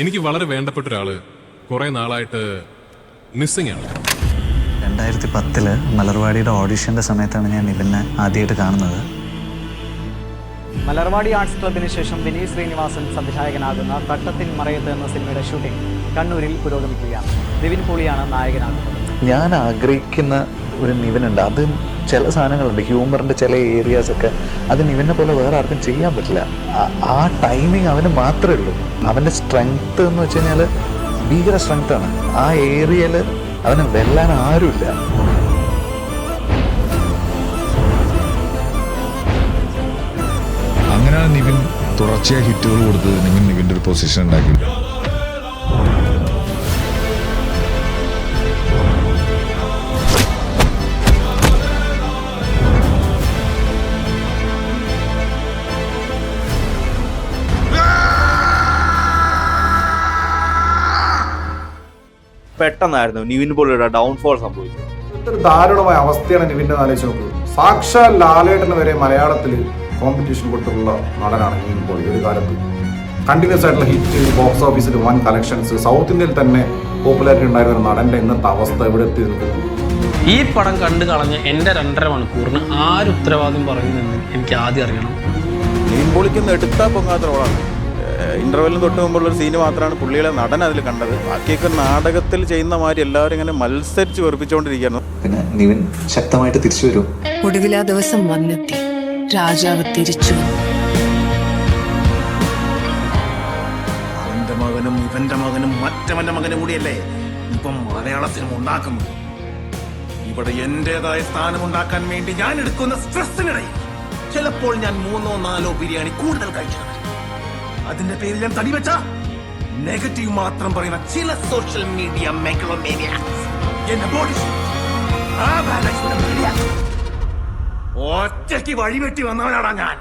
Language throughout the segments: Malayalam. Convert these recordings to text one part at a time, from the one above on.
എനിക്ക് വളരെ വേണ്ടപ്പെട്ട ഒരാള് കുറെ നാളായിട്ട് മിസ്സിംഗ് ആണ്. 2010 മലർവാടിയുടെ ഓഡിഷന്റെ സമയത്താണ് ഞാൻ നിവിനെ ആദ്യമായിട്ട് കാണുന്നത്. മലർവാടി ആർട്സ് ക്ലബിന് ശേഷം വിനീത് ശ്രീനിവാസൻ സംവിധായകനാകുന്ന തട്ടത്തിൻ മറയത്ത് എന്ന സിനിമയുടെ ഷൂട്ടിംഗ് കണ്ണൂരിൽ പുരോഗമിക്കുകയാണ്. നിവിൻ പോളിയാണ് നായകനാകുന്നത്. ഞാൻ ആഗ്രഹിക്കുന്ന ഒരു നിവിനുണ്ട്. അത് ചില സാധനങ്ങളുണ്ട്, ഹ്യൂമറിൻ്റെ ചില ഏരിയാസ് ഒക്കെ അത് നിവിനെ പോലെ വേറെ ആർക്കും ചെയ്യാൻ പറ്റില്ല. ആ ടൈമിങ് അവന് മാത്രമേ ഉള്ളൂ. അവൻ്റെ സ്ട്രെങ്ത് എന്ന് വെച്ച് കഴിഞ്ഞാൽ ഭീകര സ്ട്രെങ്ത്താണ്. ആ ഏരിയയിൽ അവന് വെല്ലാൻ ആരുമില്ല. അങ്ങനെയാണ് നിവിൻ തുടർച്ചയായി ഹിറ്റുകൾ കൊടുത്ത് നിവിൻ്റെ ഒരു പൊസിഷൻ ഉണ്ടാക്കി. പെട്ടെന്നായിരുന്നു നിവിൻ പോളിയുടെ ഡൗൺഫോൾ സംഭവിച്ചത്. ഒരു ദാരുണമായ അവസ്ഥയാണ് നിവിൻ്റെ ആലോചിച്ച് നോക്കുക. സാക്ഷാൽ ലാലേട്ടന് വരെ മലയാളത്തിൽ കോമ്പറ്റീഷൻ കൊടുത്തിട്ടുള്ള നടനാണ് നിവിൻ പോളി. ഒരു കാലത്ത് കണ്ടിന്യൂസ് ആയിട്ടുള്ള ഹിറ്റ്, ബോക്സ് ഓഫീസിൽ വൻ കളക്ഷൻസ്, സൗത്ത് ഇന്ത്യയിൽ തന്നെ പോപ്പുലാരിറ്റി ഉണ്ടായിരുന്ന ഒരു നടൻ്റെ ഇന്നത്തെ അവസ്ഥ എവിടെ എത്തി നിൽക്കുന്നു? ഈ പടം കണ്ടു കളഞ്ഞ എൻ്റെ 2.5 മണിക്കൂറിന് ആര് ഉത്തരവാദിത്വം പറയുന്നെന്ന് എനിക്ക് ആദ്യം അറിയണം. നിവിൻ പോളിക്ക് എടുത്താൽ പൊങ്ങാത്ത റോളാണ്. ഇന്റർവെല്ലിന് തൊട്ട് മുമ്പുള്ള ഒരു സീന് മാത്രമാണ് പുള്ളിയുടെ നടൻ അതിൽ കണ്ടത്. ബാക്കിയൊക്കെ നാടകത്തിൽ ചെയ്യുന്ന മാതിരി എല്ലാവരും ഇങ്ങനെ മത്സരിച്ച് വെറുപ്പിച്ചുകൊണ്ടിരിക്കുന്നു. പിന്നെ നിവിൻ ശക്തമായിട്ട് തിരിച്ചു വരും. ഒടുവിൽ ആ ദിവസം വന്നെത്തി. രാജാവ് തിരിച്ചു. അവന്റെ മകനും ഇവന്റെ മകനും മറ്റവന്റെ മകനും കൂടിയല്ലേ ഇപ്പം മലയാള സിനിമ ഉണ്ടാക്കുന്നത്. ഇവിടെ എന്റേതായ സ്ഥാനമുണ്ടാക്കാൻ വേണ്ടി ഞാൻ എടുക്കുന്ന സ്ട്രെസ്സിനിടയിൽ ചിലപ്പോൾ ഞാൻ 3-4 ബിരിയാണി കൂടുതൽ കഴിക്കണം. അതിന്റെ പേരിൽ ഞാൻ തടിവെച്ച നെഗറ്റീവ് മാത്രം പറയുന്ന ചില സോഷ്യൽ മീഡിയ എന്റെ ബോഡി ഒറ്റയ്ക്ക് വഴിവെട്ടി വന്നവനാടാ ഞാൻ.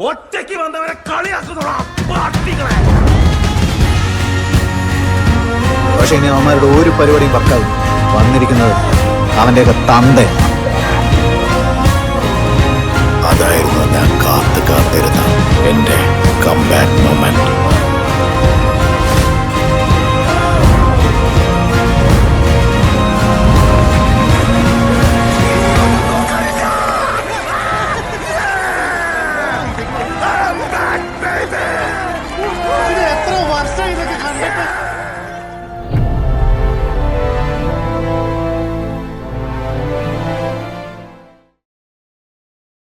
ഒറ്റയ്ക്ക് വന്നവരെ കളിയാക്കുന്നോളാം പാർട്ടികളെ. പക്ഷെ ഇനി അവന്മാരുടെ ഒരു പരിപാടിയും പക്കാവും. വന്നിരിക്കുന്നത് അവൻ്റെയൊക്കെ തന്തയാണ്. അതായിരുന്നു ഞാൻ കാത്തിരുന്ന എൻ്റെ കംബാക്ക് മൊമെന്റ്.